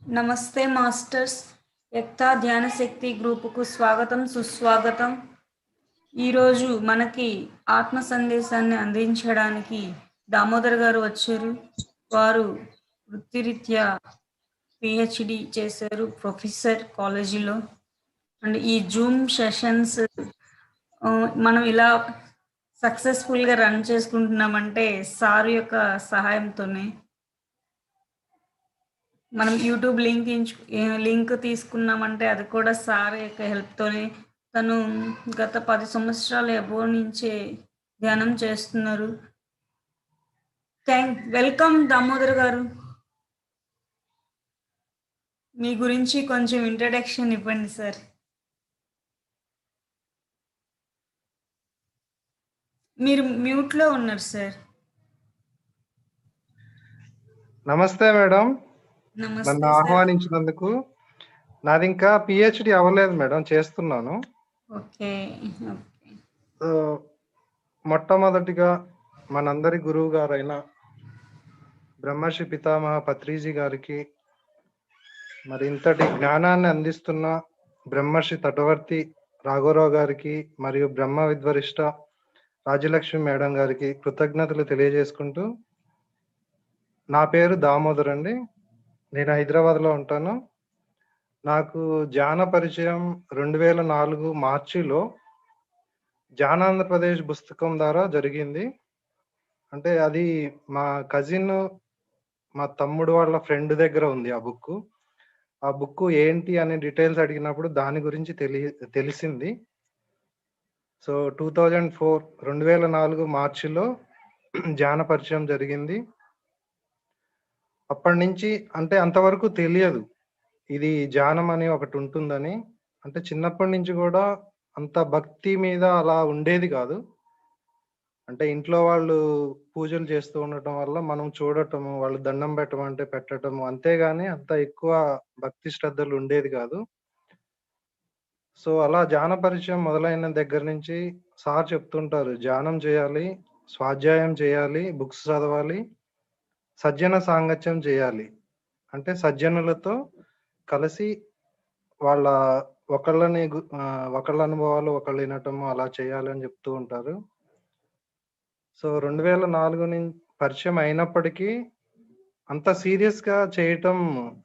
నమస్తే మాస్టర్స్. యక్తా ధ్యాన శక్తి గ్రూపుకు స్వాగతం, సుస్వాగతం. ఈరోజు మనకి ఆత్మ సందేశాన్ని అందించడానికి దామోదర్ గారు వచ్చారు. వారు వృత్తిరీత్యా పిహెచ్డి చేశారు, ప్రొఫెసర్ కాలేజీలో. అండ్ ఈ జూమ్ సెషన్స్ మనం ఇలా సక్సెస్ఫుల్గా రన్ చేసుకుంటున్నామంటే సార్ యొక్క సహాయంతోనే. మనం యూట్యూబ్ లింక్ తీసుకున్నామంటే అది కూడా సార్ యొక్క హెల్ప్తోనే. తను గత 10 సంవత్సరాలు అబోవ్ నుంచే ధ్యానం చేస్తున్నారు. వెల్కమ్ దామోదర్ గారు. మీ గురించి కొంచెం ఇంట్రడక్షన్ ఇవ్వండి సార్. మీరు మ్యూట్లో ఉన్నారు సార్. నమస్తే మేడం, నన్ను నమస్తే సార్. ఆహ్వానించినందుకు. నాది ఇంకా పిహెచ్డి అవ్వలేదు మేడం, చేస్తున్నాను. ఓకే. సో, మొట్టమొదటిగా మనందరి గురువు గారైన బ్రహ్మర్షి పితామహ పత్రిజీ గారికి, మరి ఇంతటి జ్ఞానాన్ని అందిస్తున్న బ్రహ్మర్షి తటవర్తి రాఘవరావు గారికి, మరియు బ్రహ్మ విద్వరిష్ట రాజలక్ష్మి మేడం గారికి కృతజ్ఞతలు తెలియజేసుకుంటూ, నా పేరు దామోదర్ అండి. నేను హైదరాబాద్లో ఉంటాను. నాకు ధ్యాన పరిచయం 2004 మార్చిలో ధ్యానాంధ్రప్రదేశ్ పుస్తకం ద్వారా జరిగింది. అంటే అది మా కజిన్, మా తమ్ముడు వాళ్ళ ఫ్రెండ్ దగ్గర ఉంది ఆ బుక్కు. ఆ బుక్కు ఏంటి అనే డీటెయిల్స్ అడిగినప్పుడు దాని గురించి తెలిసింది. సో 2004 మార్చిలో ధ్యాన పరిచయం జరిగింది. అప్పటి నుంచి అంటే అంతవరకు తెలియదు ఇది ధ్యానం అని ఒకటి ఉంటుందని. అంటే చిన్నప్పటి నుంచి కూడా అంత భక్తి మీద అలా ఉండేది కాదు. అంటే ఇంట్లో వాళ్ళు పూజలు చేస్తూ ఉండటం వల్ల మనం చూడటము, వాళ్ళు దండం పెట్టమంటే పెట్టటము, అంతేగాని అంత ఎక్కువ భక్తి శ్రద్ధలు ఉండేది కాదు. సో అలా ధ్యాన పరిచయం మొదలైన దగ్గర నుంచి సార్ చెప్తుంటారు, ధ్యానం చేయాలి, స్వాధ్యాయం చేయాలి, బుక్స్ చదవాలి, సజ్జన సాంగత్యం చేయాలి. అంటే సజ్జనులతో కలిసి వాళ్ళ ఒకళ్ళ అనుభవాలు ఒకళ్ళు వినటము అలా చేయాలని చెప్తూ ఉంటారు. సో 2004 పరిచయం అయినప్పటికీ అంత సీరియస్‌గా చేయటం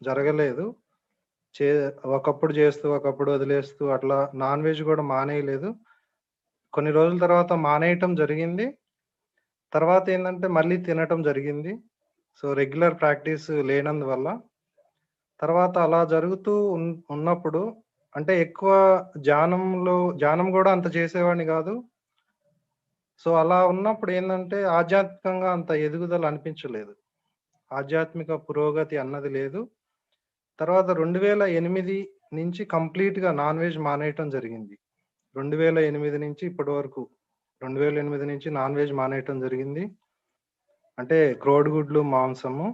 జరగలేదు. ఒకప్పుడు చేస్తూ, ఒకప్పుడు వదిలేస్తూ అట్లా నాన్ వెజ్ కూడా మానేయలేదు. కొన్ని రోజుల తర్వాత మానేయటం జరిగింది. తర్వాత ఏందంటే మళ్ళీ తినటం జరిగింది. సో రెగ్యులర్ ప్రాక్టీస్ లేనందువల్ల. తర్వాత అలా జరుగుతూ ఉన్నప్పుడు అంటే ఎక్కువ ధ్యానం గూడా అంత చేసేవాడిని గాదు. సో అలా ఉన్నప్పుడు ఏందంటే ఆధ్యాత్మికంగా అంత ఎదుగుదల అనిపించలేదు. ఆధ్యాత్మిక పురోగతి అన్నది లేదు. తర్వాత 2008 నుంచి కంప్లీట్‌గా నాన్ వెజ్ మానేయటం జరిగింది. 2008 నుంచి ఇప్పటి వరకు 2008 నుంచి నాన్ వెజ్ మానేయటం జరిగింది. అంటే కోడిగుడ్లు, మాంసము.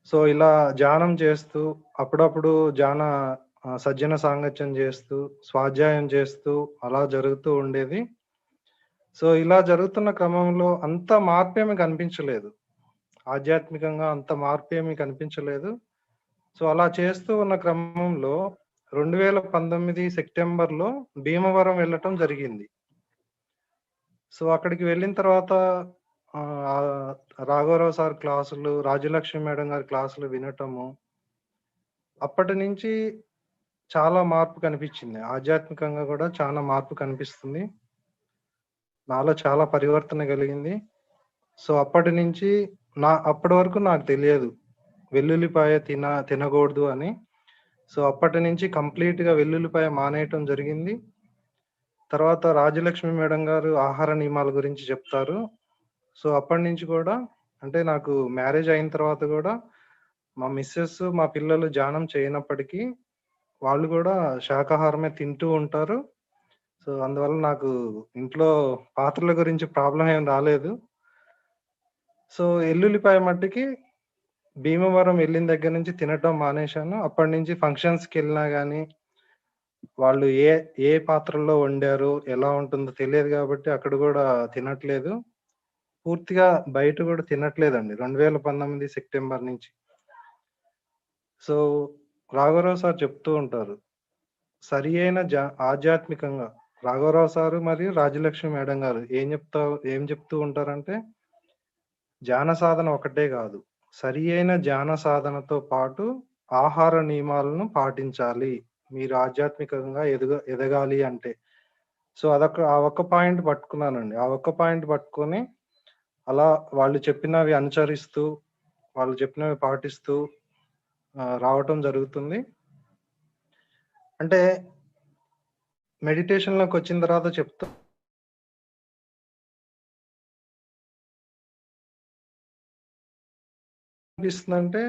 సో ఇలా ధ్యానం చేస్తూ అప్పుడప్పుడు సజ్జన సాంగత్యం చేస్తూ, స్వాధ్యాయం చేస్తూ అలా జరుగుతూ ఉండేది. సో ఇలా జరుగుతున్న క్రమంలో అంత మార్పేమి కనిపించలేదు. ఆధ్యాత్మికంగా అంత మార్పేమి కనిపించలేదు. సో అలా చేస్తూ ఉన్న క్రమంలో 2019 సెప్టెంబర్‌లో భీమవరం వెళ్ళటం జరిగింది. సో అక్కడికి వెళ్ళిన తర్వాత రాఘవరావు సార్ క్లాసులు, రాజలక్ష్మి మేడం గారి క్లాసులు వినటము. అప్పటి నుంచి చాలా మార్పు కనిపించింది. ఆధ్యాత్మికంగా గూడా చాలా మార్పు కనిపిస్తుంది. నాలో చాలా పరివర్తన కలిగింది. సో అప్పటి నుంచి అప్పటి వరకు నాకు తెలియదు, వెల్లుల్లిపాయ తినకూడదు అని. సో అప్పటి నుంచి కంప్లీట్‌గా వెల్లుల్లిపాయ మానేయటం జరిగింది. తర్వాత రాజలక్ష్మి మేడం గారు ఆహార నియమాల గురించి చెప్తారు. సో అప్పటినుంచి కూడా అంటే నాకు మ్యారేజ్ అయిన తర్వాత గూడా మా మిసెస్, మా పిల్లలు ధ్యానం చేయనప్పటికీ వాళ్ళు గూడా శాకాహారమే తింటూ ఉంటారు. సో అందువల్ల నాకు ఇంట్లో పాత్రల గురించి ప్రాబ్లమ్ ఏం రాలేదు. సో ఎల్లుల్లిపాయ మట్టికి భీమవరం వెళ్ళిన దగ్గర నుంచి తినటం మానేశాను. అప్పటినుంచి ఫంక్షన్స్‌కెళ్ళినా గానీ, వాళ్ళు ఏ పాత్రల్లో వండారు, ఎలా ఉంటుందో తెలియదు గాబట్టి అక్కడ గూడా తినట్లేదు. పూర్తిగా బయట గూడా తినట్లేదండి 2019 సెప్టెంబర్ నుంచి. సో, రాఘవరావు సార్ చెప్తూ ఉంటారు. సరి అయిన ఆధ్యాత్మికంగా రాఘవరావు సారు మరియు రాజ్యలక్ష్మి మేడం గారు ఏం చెప్తూ ఉంటారంటే, ధ్యాన సాధన ఒకటే గాదు. సరి అయిన ధ్యాన సాధనతో పాటు ఆహార నియమాలను పాటించాలి. మీరు ఆధ్యాత్మికంగా ఎదగాలి అంటే. సో, ఆ ఒక్క పాయింట్ పట్టుకున్నానండి. ఆ ఒక్క పాయింట్ పట్టుకొని అలా వాళ్ళు చెప్పినవి అనుసరిస్తూ, వాళ్ళు చెప్పినవి పాటిస్తూ రావటం జరుగుతుంది. అంటే మెడిటేషన్‌లోకొచ్చిన తర్వాత అనిపిస్తుందంటే,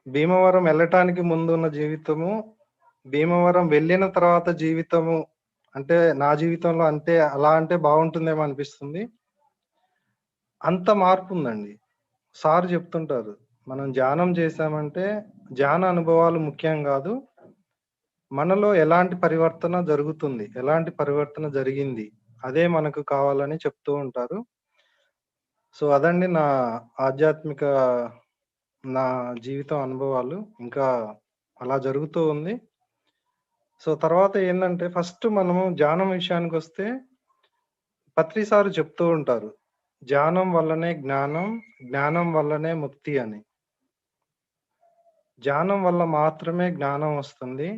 భీమవరం ఎళ్ళటానికి ముందున్న జీవితము, భీమవరం వెళ్ళిన తర్వాత జీవితము అంటే నా జీవితంలో అలా అంటే బావుంటుందేమో అనిపిస్తుంది. అంత మార్పుందండి. సార్ చెప్తుంటారు. మనం ధ్యానం చేశామంటే, ధ్యాన అనుభవాలు ముఖ్యం గాదు. మనలో ఎలాంటి పరివర్తన జరుగుతుంది, ఎలాంటి పరివర్తన జరిగింది, అదే మనకు కావాలని చెప్తూ ఉంటారు. సో, అదండి ఆధ్యాత్మిక నా జీవితం అనుభవాలు. ఇంకా అలా జరుగుతూ ఉంది. సో, తర్వాత ఏందంటే ఫస్ట్ మనము ధ్యానం విషయానికొస్తే పత్రి సారు చెప్తూ ఉంటారు. ధ్యానం వల్లనే జ్ఞానం, జ్ఞానం వల్లనే ముక్తి అని. ధ్యానం వల్ల మాత్రమే జ్ఞానం వస్తుంది.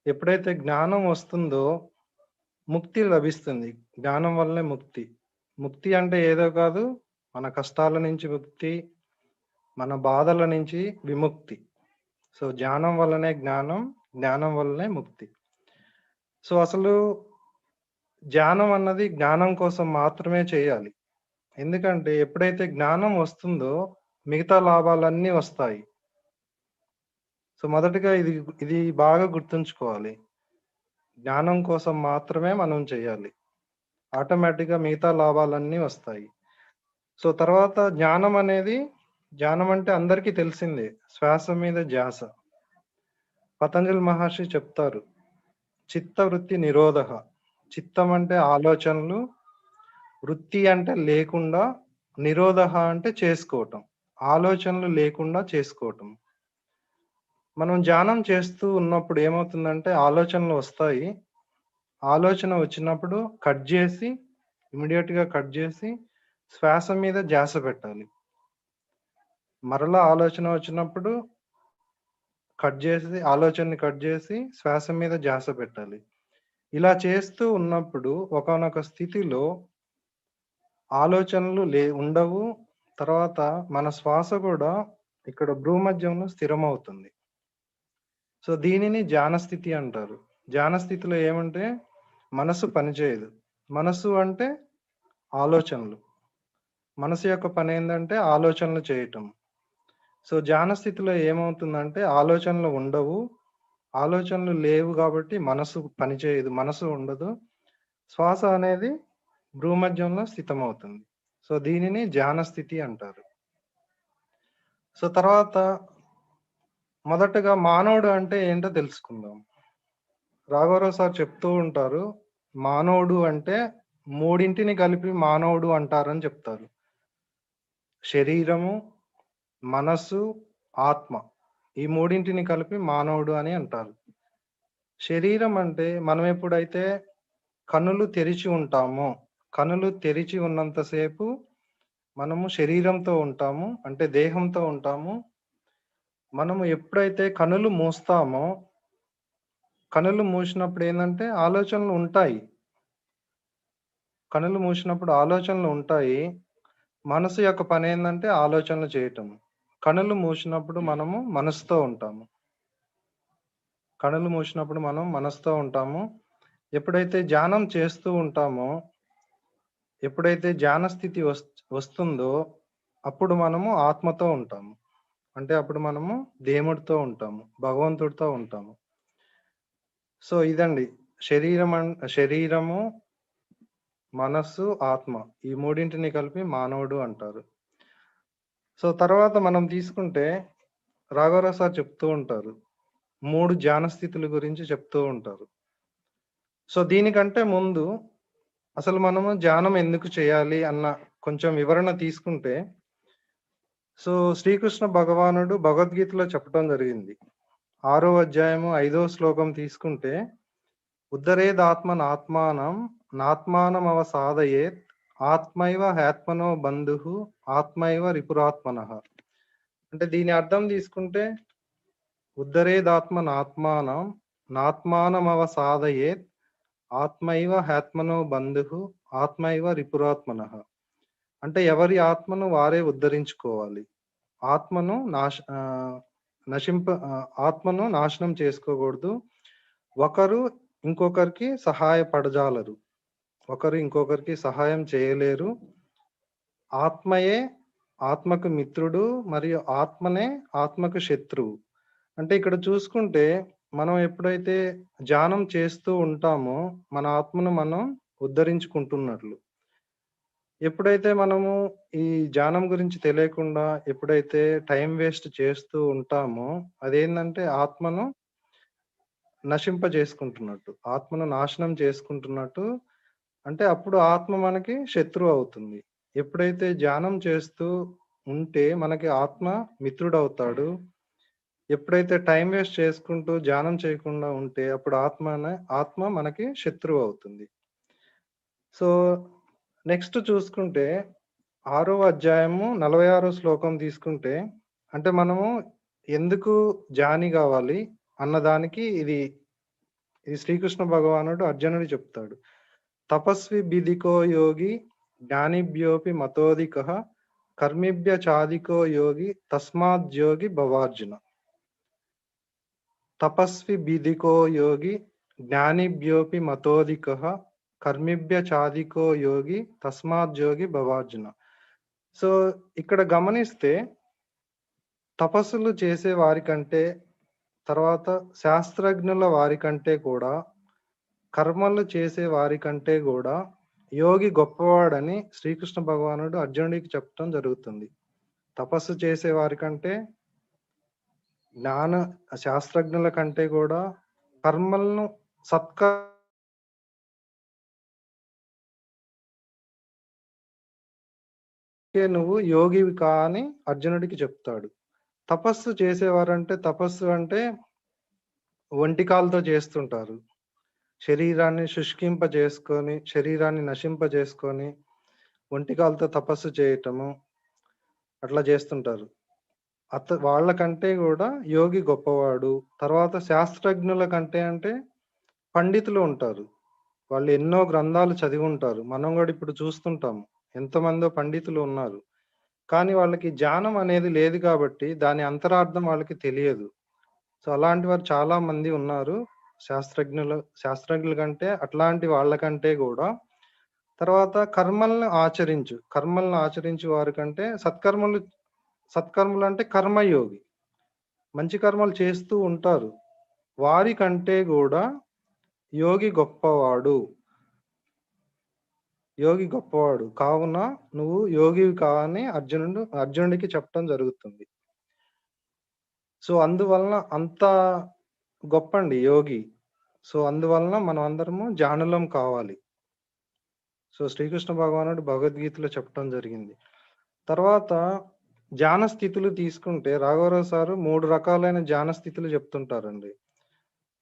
ఎప్పుడైతే జ్ఞానం వస్తుందో ముక్తి లభిస్తుంది. జ్ఞానం వల్లనే ముక్తి. ముక్తి అంటే ఏదో కాదు, మన కష్టాల నుంచి ముక్తి, మన బాధల నుంచి విముక్తి. సో, ధ్యానం వల్లనే జ్ఞానం, జ్ఞానం వల్లనే ముక్తి. సో, అసలు ధ్యానం అన్నది జ్ఞానం కోసం మాత్రమే చేయాలి. ఎందుకంటే ఎప్పుడైతే జ్ఞానం వస్తుందో మిగతా లాభాలన్నీ వస్తాయి. సో, మొదటగా ఇది బాగా గుర్తుంచుకోవాలి. జ్ఞానం కోసం మాత్రమే మనం చేయాలి. ఆటోమేటిక్‌గా మిగతా లాభాలన్నీ వస్తాయి. సో, తర్వాత ధ్యానం అంటే అందరికీ తెలిసిందే. శ్వాస మీద ధ్యాస. పతంజలి మహర్షి చెప్తారు. చిత్తవృత్తి నిరోధః. చిత్తం అంటే ఆలోచనలు, వృత్తి అంటే లేకుండా, నిరోధః అంటే చేసుకోవటం. ఆలోచనలు లేకుండా చేసుకోవటం. మనం ధ్యానం చేస్తూ ఉన్నప్పుడు ఏమవుతుందంటే ఆలోచనలు వస్తాయి. ఆలోచన వచ్చినప్పుడు ఇమ్మీడియేట్‌గా కట్ జేసి శ్వాస మీద ధ్యాస పెట్టాలి. మరలా ఆలోచన వచ్చినప్పుడు ఆలోచనని కట్ జేసి శ్వాస మీద ధ్యాస పెట్టాలి. ఇలా చేస్తూ ఉన్నప్పుడు ఒకానొక స్థితిలో ఆలోచనలు ఉండవు. తర్వాత మన శ్వాస గూడా ఇక్కడ భ్రూమధ్యంలో స్థిరమవుతుంది. సో, దీనిని ధ్యాన స్థితి అంటారు. ధ్యాన స్థితిలో ఏమంటే మనసు పనిచేయదు. మనసు అంటే ఆలోచనలు. మనసు యొక్క పనేందంటే ఆలోచనలు చేయటం. సో, ధ్యాన స్థితిలో ఏమవుతుందంటే ఆలోచనలు ఉండవు. ఆలోచనలు లేవు గాబట్టి మనసు పనిచేయదు. మనసు ఉండదు. శ్వాస అనేది భ్రూమధ్యంలో స్థితమవుతుంది. సో, దీనిని ధ్యాన స్థితి అంటారు. సో, తర్వాత మొదటగా మానవుడు అంటే ఏంటో తెలుసుకుందాం. రాఘవరావు సార్ చెప్తూ ఉంటారు. మానవుడు అంటే మూడింటిని కలిపి మానవుడు అంటారని చెప్తారు. శరీరము, మనస్సు, ఆత్మ. ఈ మూడింటిని కలిపి మానవుడు అని అంటారు. శరీరం అంటే మనం ఎప్పుడైతే కన్నులు తెరిచి ఉంటామో, కన్నులు తెరిచి ఉన్నంత సేపు మనము శరీరంతో ఉంటాము. అంటే దేహంతో ఉంటాము. మనము ఎప్పుడైతే కన్నులు మూస్తామో, కన్నులు మూసినప్పుడు ఏందంటే ఆలోచనలు ఉంటాయి. కన్నులు మూసినప్పుడు ఆలోచనలు ఉంటాయి. మనసు యొక్క పనేందంటే ఆలోచనలు చేయటం. కన్నులు మూసినప్పుడు మనము మనసుతో ఉంటాము. కన్నులు మూసినప్పుడు మనం మనసుతో ఉంటాము. ఎప్పుడైతే ధ్యానం చేస్తూ ఉంటామో, ఎప్పుడైతే ధ్యాన స్థితి వస్తుందో, అప్పుడు మనము ఆత్మతో ఉంటాము. అంటే అప్పుడు మనము దేవుడితో ఉంటాము. భగవంతుడితో ఉంటాము. సో, ఇదండి. శరీరము, మనస్సు, ఆత్మ. ఈ మూడింటిని కలిపి మానవుడు అంటారు. సో, తర్వాత మనం తీసుకుంటే రాఘవరావు సార్ చెప్తూ ఉంటారు. 3 ధ్యాన స్థితుల గురించి చెప్తూ ఉంటారు. సో, దీనికంటే ముందు అసలు మనము ధ్యానం ఎందుకు చేయాలి అన్న కొంచెం వివరణ తీసుకుంటే, సో, శ్రీకృష్ణ భగవానుడు భగవద్గీతలో చెప్పటం జరిగింది. 6వ అధ్యాయము 5వ శ్లోకం తీసుకుంటే, ఉద్ధరేదాత్మనాత్మానం నాత్మానమవసాదయేత్ ఆత్మైవ హ్యాత్మనో బంధుః ఆత్మైవ రిపురాత్మనః. అంటే దీని అర్థం తీసుకుంటే, ఉద్ధరేదాత్మనాత్మానం నాత్మానమవసాదయేత్ ఆత్మైవ హ్యాత్మనో బంధుః ఆత్మైవ రిపురాత్మనః. అంటే ఎవరి ఆత్మను వారే ఉద్ధరించుకోవాలి. ఆత్మను ఆత్మను నాశనం చేసుకోకూడదు. ఒకరు ఇంకొకరికి సహాయపడజాలరు. ఒకరు ఇంకొకరికి సహాయం చేయలేరు. ఆత్మయే ఆత్మకు మిత్రుడు మరియు ఆత్మనే ఆత్మకు శత్రువు. అంటే ఇక్కడ చూసుకుంటే మనం ఎప్పుడైతే ధ్యానం చేస్తూ ఉంటామో మన ఆత్మను మనం ఉద్ధరించుకుంటున్నట్లు. ఎప్పుడైతే మనము ఈ ధ్యానం గురించి తెలియకుండా ఎప్పుడైతే టైం వేస్ట్ చేస్తూ ఉంటామో అదేంటంటే ఆత్మను నశింపజేసుకుంటున్నట్టు. ఆత్మను నాశనం చేసుకుంటున్నట్టు. అంటే అప్పుడు ఆత్మ మనకి శత్రువు అవుతుంది. ఎప్పుడైతే ధ్యానం చేస్తూ ఉంటే మనకి ఆత్మ మిత్రుడవుతాడు. ఎప్పుడైతే టైం వేస్ట్ చేసుకుంటూ ధ్యానం చేయకుండా ఉంటే అప్పుడు ఆత్మ మనకి శత్రువు అవుతుంది. సో, నెక్స్ట్ చూసుకుంటే 6వ అధ్యాయము 46వ శ్లోకం తీసుకుంటే, అంటే మనము ఎందుకు జ్ఞాని గావాలి అన్నదానికి ఇది శ్రీకృష్ణ భగవానుడు అర్జునుడికి చెప్తాడు. తపస్వి బిదికో యోగి జ్ఞానిభ్యోపి మతోధికః కర్మిభ్య చాదికో యోగి తస్మాద్యోగి భవార్జున. తపస్వి బిదికో యోగి జ్ఞానిభ్యోపి మతోధికః కర్మిభ్య చాదికో యోగి తస్మాద్యోగి భవార్జున. సో, ఇక్కడ గమనిస్తే తపస్సులు చేసే వారికంటే, తర్వాత శాస్త్రజ్ఞుల వారికంటే కూడా, కర్మలు చేసే వారికంటే గూడా యోగి గొప్పవాడని శ్రీకృష్ణ భగవానుడు అర్జునుడికి చెప్పటం జరుగుతుంది. తపస్సు చేసే వారికంటే, శాస్త్రజ్ఞుల కంటే గూడా కర్మలను నువ్వు యోగివి కా అని అర్జునుడికి చెప్తాడు. తపస్సు చేసేవారంటే తపస్సు అంటే ఒంటికాలతో చేస్తుంటారు. శరీరాన్ని శుష్కింపజేసుకొని, శరీరాన్ని నశింపజేసుకొని, ఒంటికాలతో తపస్సు చేయటము అట్లా చేస్తుంటారు. వాళ్ళకంటే గూడా యోగి గొప్పవాడు. తర్వాత శాస్త్రజ్ఞుల కంటే అంటే పండితులు ఉంటారు. వాళ్ళు ఎన్నో గ్రంథాలు చదివుంటారు. మనం గూడా ఇప్పుడు చూస్తుంటాము. ఎంతమందో పండితులు ఉన్నారు. కానీ వాళ్ళకి జ్ఞానం అనేది లేదు కాబట్టి దాని అంతరార్థం వాళ్ళకి తెలియదు. సో, అలాంటి వారు చాలా మంది ఉన్నారు. శాస్త్రజ్ఞుల కంటే అట్లాంటి వాళ్ళకంటే గూడా. తర్వాత కర్మలను ఆచరించు వారి కంటే సత్కర్మలు అంటే కర్మయోగి. మంచి కర్మలు చేస్తూ ఉంటారు. వారికంటే గూడా యోగి గొప్పవాడు. కావున నువ్వు యోగివి కా అని అర్జునుడికి చెప్పడం జరుగుతుంది. సో, అందువలన అంత గొప్పండి యోగి. సో, అందువలన మనం అందరము జ్ఞానులం కావాలి. సో, శ్రీకృష్ణ భగవానుడు భగవద్గీతలో చెప్పడం జరిగింది. తర్వాత ధ్యాన స్థితులు తీసుకుంటే రాఘవరావు సారు 3 రకాలైన ధ్యాన స్థితులు చెప్తుంటారండి.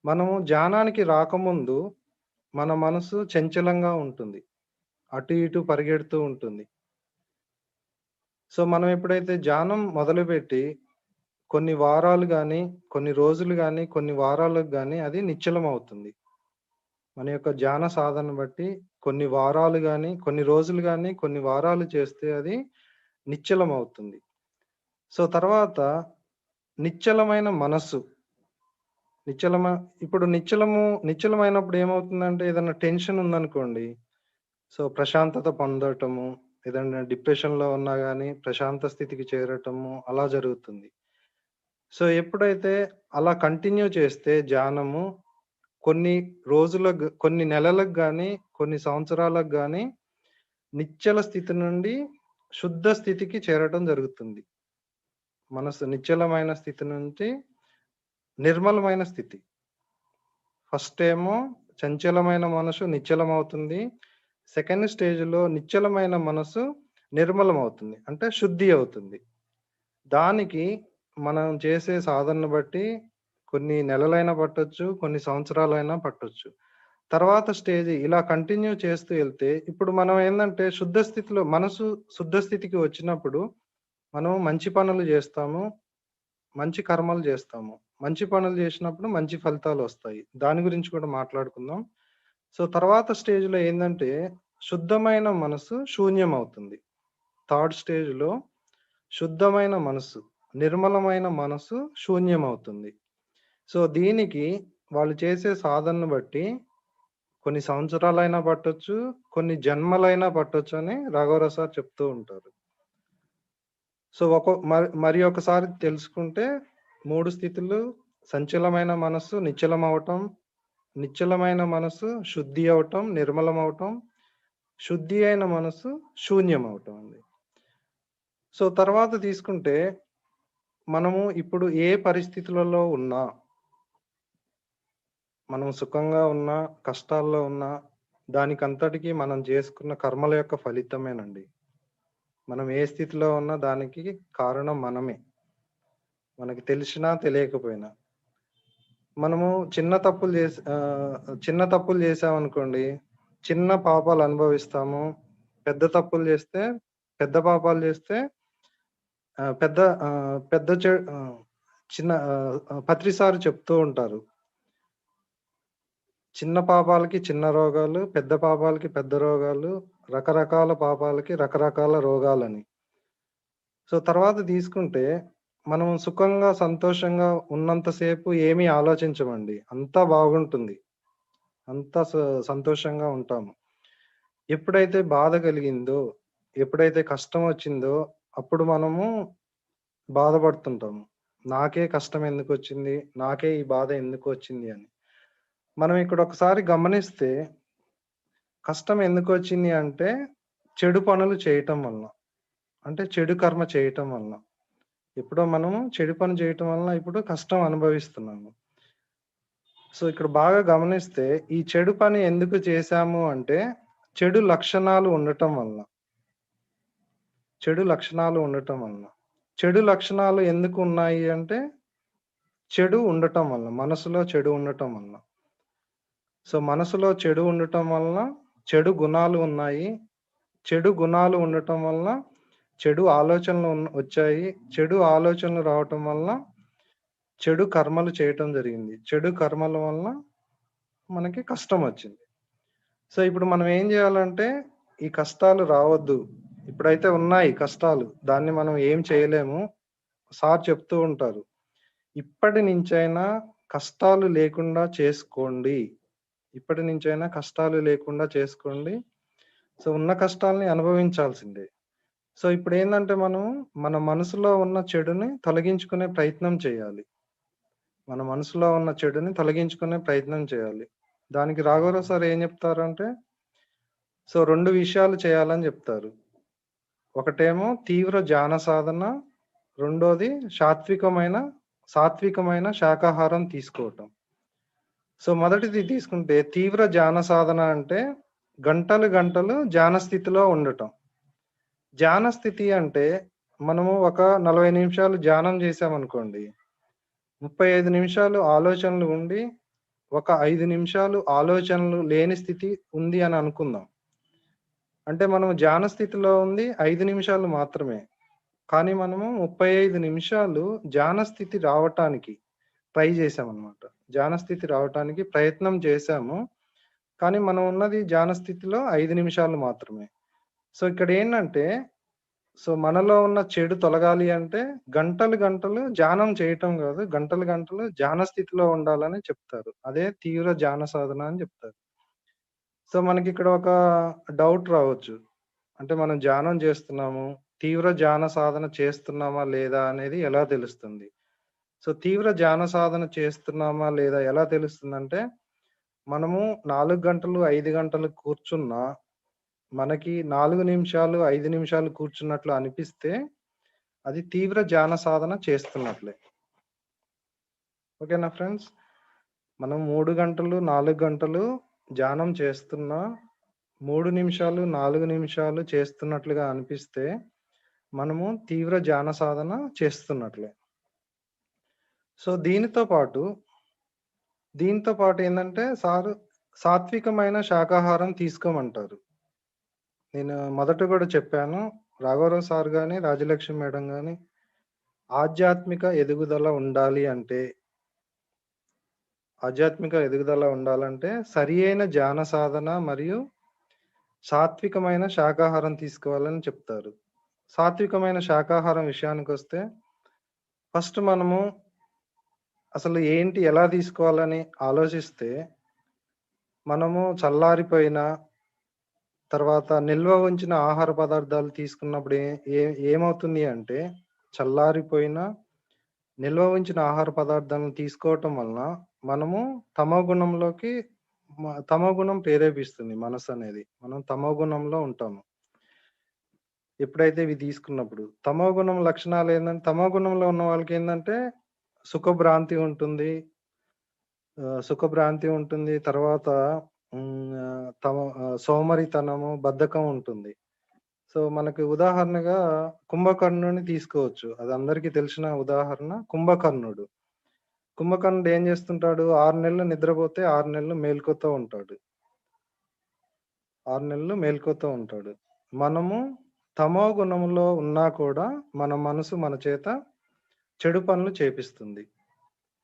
మనము ధ్యానానికి రాకముందు మన మనసు చంచలంగా ఉంటుంది. అటు ఇటు పరిగెడుతూ ఉంటుంది. సో, మనం ఎప్పుడైతే ధ్యానం మొదలుపెట్టి కొన్ని వారాలు గాని, కొన్ని రోజులు గాని, కొన్ని వారాలకు గాని అది నిశ్చలం అవుతుంది. మన యొక్క ధ్యాన సాధన బట్టి కొన్ని వారాలు గాని, కొన్ని రోజులు గాని, కొన్ని వారాలు చేస్తే అది నిశ్చలం అవుతుంది. సో, తర్వాత నిశ్చలమైన మనస్సు. ఇప్పుడు నిశ్చలమైనప్పుడు ఏమవుతుందంటే ఏదైనా టెన్షన్ ఉందనుకోండి. సో, ప్రశాంతత పొందటము, ఏదైనా డిప్రెషన్‌లో ఉన్నా గాని ప్రశాంత స్థితికి చేరటము అలా జరుగుతుంది. సో, ఎప్పుడైతే అలా కంటిన్యూ చేస్తే ధ్యానము కొన్ని నెలలకు గాని, కొన్ని సంవత్సరాలకు గాని నిశ్చల స్థితి నుండి శుద్ధ స్థితికి చేరటం జరుగుతుంది. మనసు నిశ్చలమైన స్థితి నుంచి నిర్మలమైన స్థితి. ఫస్ట్ ఏమో చంచలమైన మనసు నిశ్చలమవుతుంది. సెకండ్ స్టేజ్‌లో నిశ్చలమైన మనసు నిర్మలమవుతుంది. అంటే శుద్ధి అవుతుంది. దానికి మనం చేసే సాధనను బట్టి కొన్ని నెలలైనా పట్టొచ్చు, కొన్ని సంవత్సరాలైనా పట్టొచ్చు. తర్వాత స్టేజ్ ఇలా కంటిన్యూ చేస్తూ ఎళ్తే ఇప్పుడు మనం ఏందంటే మనసు శుద్ధ స్థితికి వచ్చినప్పుడు మనం మంచి పనులు జేస్తాము. మంచి కర్మలు జేస్తాము. మంచి పనులు జేసినప్పుడు మంచి ఫలితాలొస్తాయి. దాని గురించి కూడా మాట్లాడుకుందాం. సో, తర్వాత స్టేజ్‌లో ఏందంటే శుద్ధమైన మనసు శూన్యమవుతుంది. థర్డ్ స్టేజ్‌లో శుద్ధమైన మనసు, నిర్మలమైన మనసు శూన్యమవుతుంది. సో, దీనికి వాళ్ళు చేసే సాధనను బట్టి కొన్ని సంవత్సరాలైనా పట్టొచ్చు, కొన్ని జన్మలైనా పట్టొచ్చని రాఘవరావు సార్ చెప్తూ ఉంటారు. సో, మరి ఒకసారి తెలుసుకుంటే 3 స్థితులు సంచలమైన మనస్సు నిశ్చలమవటం, నిశ్చలమైన మనస్సు శుద్ధి అవ్వటం, నిర్మలమవటం, శుద్ధి అయిన మనస్సు శూన్యమవటం అండి. సో, తర్వాత తీసుకుంటే మనము ఇప్పుడు ఏ పరిస్థితులలో ఉన్నా, మనం సుఖంగా ఉన్నా, కష్టాల్లో ఉన్నా, దానికంతటికి మనం చేసుకున్న కర్మల యొక్క ఫలితమేనండి. మనం ఏ స్థితిలో ఉన్నా దానికి కారణం మనమే. మనకి తెలిసినా, తెలియకపోయినా. మనము చిన్న తప్పులు చేశామనుకోండి, చిన్న పాపాలు అనుభవిస్తాము. పెద్ద తప్పులు చేస్తే, పెద్ద పాపాలు చేస్తే ఆహ్, పెద్ద ఆహ్, పెద్ద చె ఆహ్, చిన్న పత్రి సారు చెప్తూ ఉంటారు. చిన్న పాపాలకి చిన్న రోగాలు, పెద్ద పాపాలకి పెద్ద రోగాలు, రకరకాల పాపాలకి రకరకాల రోగాలని. సో, తర్వాత తీసుకుంటే, మనం సుఖంగా, సంతోషంగా ఉన్నంత సేపు ఏమీ ఆలోచించమండి. అంతా బాగుంటుంది. అంతా సంతోషంగా ఉంటాము. ఎప్పుడైతే బాధ కలిగిందో, ఎప్పుడైతే కష్టమొచ్చిందో, అప్పుడు మనము బాధపడుతుంటాము. నాకే కష్టం ఎందుకొచ్చింది? నాకే ఈ బాధ ఎందుకొచ్చింది అని. మనం ఇక్కడ ఒకసారి గమనిస్తే, కష్టం ఎందుకొచ్చింది అంటే, చెడు పనులు చేయటం వలన. అంటే చెడు కర్మ చేయటం వలన. ఎప్పుడో మనము చెడు పని చేయటం వలన ఇప్పుడు కష్టం అనుభవిస్తున్నాము. సో, ఇక్కడ బాగా గమనిస్తే ఈ చెడు పని ఎందుకు చేశాము అంటే, చెడు లక్షణాలు ఉండటం వలన. చెడు లక్షణాలు ఉండటం వలన. చెడు లక్షణాలు ఎందుకు ఉన్నాయి అంటే, చెడు ఉండటం వలన. మనసులో చెడు ఉండటం వలన. సో, మనసులో చెడు ఉండటం వలన చెడు గుణాలు ఉన్నాయి. చెడు గుణాలు ఉండటం వలన చెడు ఆలోచనలు వచ్చాయి. చెడు ఆలోచనలు రావటం వలన చెడు కర్మలు చేయటం జరిగింది. చెడు కర్మల వలన మనకి కష్టమొచ్చింది. సో, ఇప్పుడు మనం ఏం జేయాలంటే, ఈ కష్టాలు రావద్దు. ఇప్పుడైతే ఉన్నాయి కష్టాలు. దాన్ని మనం ఏం చేయలేము. సార్ చెప్తూ ఉంటారు. ఇప్పటి నుంచైనా కష్టాలు లేకుండా చేసుకోండి. ఇప్పటి నుంచైనా కష్టాలు లేకుండా చేసుకోండి. సో, ఉన్న కష్టాల్ని అనుభవించాల్సిందే. సో, ఇప్పుడేందంటే మనం మన మనసులో ఉన్న చెడుని తొలగించుకునే ప్రయత్నం చేయాలి. మన మనసులో ఉన్న చెడుని తొలగించుకునే ప్రయత్నం చేయాలి. దానికి రాఘవరావు సార్ ఏం జెప్తారంటే, సో 2 విషయాలు చేయాలని జెప్తారు. ఒకటేమో తీవ్ర ధ్యాన సాధన, రెండోది సాత్వికమైన శాకాహారం తీసుకోవటం. సో మొదటిది తీసుకుంటే తీవ్ర ధ్యాన సాధన అంటే గంటలు ధ్యాన స్థితిలో ఉండటం. ధ్యాన స్థితి అంటే మనము ఒక 40 నిమిషాలు ధ్యానం చేశామనుకోండి. 35 నిమిషాలు ఆలోచనలు ఉండి, ఒక 5 నిమిషాలు ఆలోచనలు లేని స్థితి ఉంది అని అనుకుందాం. అంటే మనము ధ్యాన స్థితిలో ఉంది 5 నిమిషాలు మాత్రమే. కానీ మనము 35 నిమిషాలు ధ్యాన స్థితి రావటానికి ట్రై చేశామనమాట. ధ్యాన స్థితి రావటానికి ప్రయత్నం చేశాము. కానీ మనం ఉన్నది ధ్యాన స్థితిలో 5 నిమిషాలు మాత్రమే. సో ఇక్కడేంటంటే, సో మనలో ఉన్న చెడు తొలగాలి అంటే గంటలు ధ్యానం చేయటం గాదు. గంటలు ధ్యాన స్థితిలో ఉండాలని చెప్తారు. అదే తీవ్ర ధ్యాన సాధన అని చెప్తారు. సో మనకిక్కడ ఒక డౌట్ రావచ్చు. అంటే మనం ధ్యానం చేస్తున్నాము. తీవ్ర ధ్యాన సాధన చేస్తున్నామా లేదా అనేది ఎలా తెలుస్తుంది? సో తీవ్ర ధ్యాన సాధన చేస్తున్నామా లేదా ఎలా తెలుస్తుందంటే, మనము 4 గంటలు, 5 గంటలు కూర్చున్నా, మనకి 4 నిమిషాలు, 5 నిమిషాలు కూర్చున్నట్లు అనిపిస్తే, అది తీవ్ర ధ్యాన సాధన చేస్తున్నట్లే. ఓకేనా ఫ్రెండ్స్? మనం 3 గంటలు, 4 గంటలు ధ్యానం చేస్తున్నా, 3 నిమిషాలు, 4 నిమిషాలు చేస్తున్నట్లుగా అనిపిస్తే, మనము తీవ్ర ధ్యాన సాధన చేస్తున్నట్లే. సో, దీనితో పాటు ఏందంటే సాత్వికమైన శాకాహారం తీసుకోమంటారు. నేను మొదట గూడా చెప్పాను. రాఘవరావు సార్ గాని, రాజలక్ష్మి మేడం గాని ఆధ్యాత్మిక ఎదుగుదల ఉండాలి అంటే సరియైన ధ్యాన సాధన మరియు సాత్వికమైన శాకాహారం తీసుకోవాలని చెప్తారు. సాత్వికమైన శాకాహారం విషయానికొస్తే ఫస్ట్ మనము అసలు ఏంటి, ఎలా తీసుకోవాలని ఆలోచిస్తే, మనము చల్లారిపోయిన తర్వాత నిల్వ ఉంచిన ఆహార పదార్థాలు తీసుకున్నప్పుడు ఏమవుతుంది అంటే, చల్లారిపోయిన నిల్వ ఉంచిన ఆహార పదార్థాలను తీసుకోవటం వలన మనము తమోగుణం ప్రేరేపిస్తుంది మనసనేది. మనం తమోగుణంలో ఉంటాము. ఎప్పుడైతే ఇవి తీసుకున్నప్పుడు. తమోగుణంలో ఉన్న వాళ్ళకేందంటే సుఖభ్రాంతి ఉంటుంది. సుఖభ్రాంతి ఉంటుంది. తర్వాత సోమరితనము, బద్ధకం ఉంటుంది. సో, మనకి ఉదాహరణగా కుంభకర్ణుడిని తీసుకోవచ్చు. అది అందరికీ తెలిసిన ఉదాహరణ కుంభకర్ణుడు. కుంభకర్ణుడు ఏం చేస్తుంటాడు? 6 నెలలు నిద్రపోతే 6 నెలలు మేల్కొతో ఉంటాడు. 6 నెలలు మేల్కొతో ఉంటాడు. మనము తమో గుణంలో ఉన్నా కూడా మన మనసు మన చేత చెడు పనులు చేపిస్తుంది.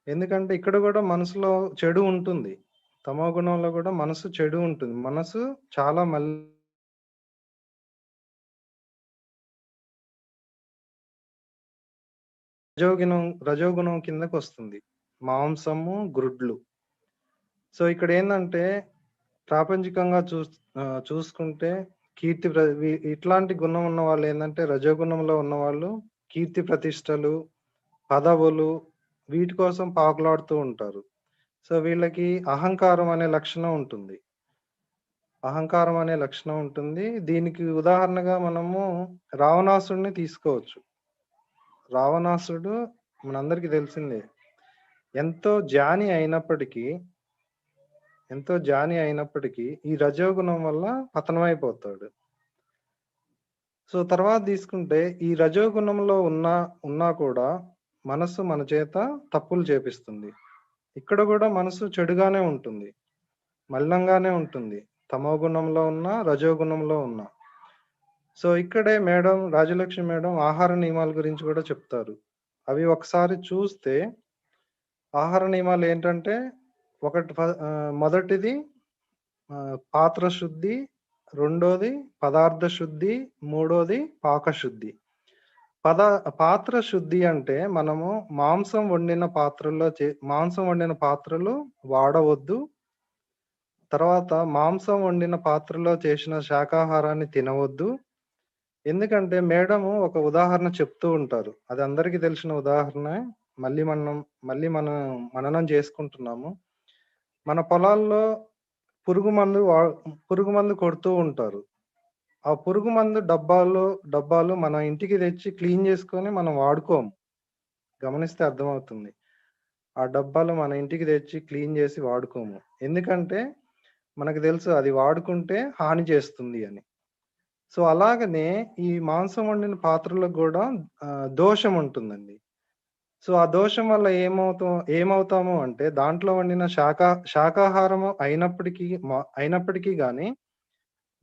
ఎందుకంటే ఇక్కడ గూడా మనసులో చెడు ఉంటుంది. తమో గుణంలో గూడా మనసు చెడు ఉంటుంది. మనసు చాలా రజోగుణం కిందకొస్తుంది. మాంసము, గ్రుడ్లు. సో, ఇక్కడేందంటే ప్రాపంచికంగా చూసుకుంటే ఇట్లాంటి గుణం ఉన్న వాళ్ళేందంటే రజోగుణంలో ఉన్నవాళ్ళు కీర్తి ప్రతిష్టలు, పదవులు వీటి కోసం పాకులాడుతూ ఉంటారు. సో, వీళ్ళకి అహంకారం అనే లక్షణం ఉంటుంది. దీనికి ఉదాహరణగా మనము రావణాసుడిని తీసుకోవచ్చు. రావణాసుడు మనందరికీ తెలిసిందే. ఎంతో జ్ఞాని అయినప్పటికీ ఈ రజోగుణం వల్ల పతనమైపోతాడు. సో, తర్వాత తీసుకుంటే ఈ రజోగుణంలో ఉన్నా కూడా మనసు మన చేత తప్పులు చేపిస్తుంది. ఇక్కడ గూడా మనసు చెడుగానే ఉంటుంది. మలినంగానే ఉంటుంది. తమో గుణంలో ఉన్నా, రజోగుణంలో ఉన్నా. సో, ఇక్కడే రాజలక్ష్మి మేడం ఆహార నియమాల గురించి గూడా చెప్తారు. అవి ఒకసారి చూస్తే ఆహార నియమాలు ఏంటంటే మొదటిది పాత్ర శుద్ధి, రెండోది పదార్థ శుద్ధి, మూడోది పాకశుద్ధి. పాత్ర శుద్ధి అంటే మనము మాంసం వండిన పాత్రలు వాడవద్దు. తర్వాత మాంసం వండిన పాత్రలో చేసిన శాకాహారాన్ని తినవద్దు. ఎందుకంటే మేడము ఒక ఉదాహరణ చెప్తూ ఉంటారు. అది అందరికీ తెలిసిన ఉదాహరణే. మళ్ళీ మనం మననం చేసుకుంటున్నాము. మన పొలాల్లో పురుగు మందు కొడుతూ ఉంటారు. ఆ పురుగు మందు డబ్బాలు మన ఇంటికి తెచ్చి క్లీన్ చేసుకొని మనం వాడుకోము. గమనిస్తే అర్థమవుతుంది. ఆ డబ్బాలు మన ఇంటికి తెచ్చి క్లీన్ చేసి వాడుకోము. ఎందుకంటే మనకు తెలుసు అది వాడుకుంటే హాని చేస్తుంది అని. సో, అలాగనే ఈ మాంసం వండిన పాత్రలకు గూడా దోషం ఉంటుందండి. సో, ఆ దోషం వల్ల ఏమవుతాము అంటే దాంట్లో వండిన శాకాహారము అయినప్పటికీ గాని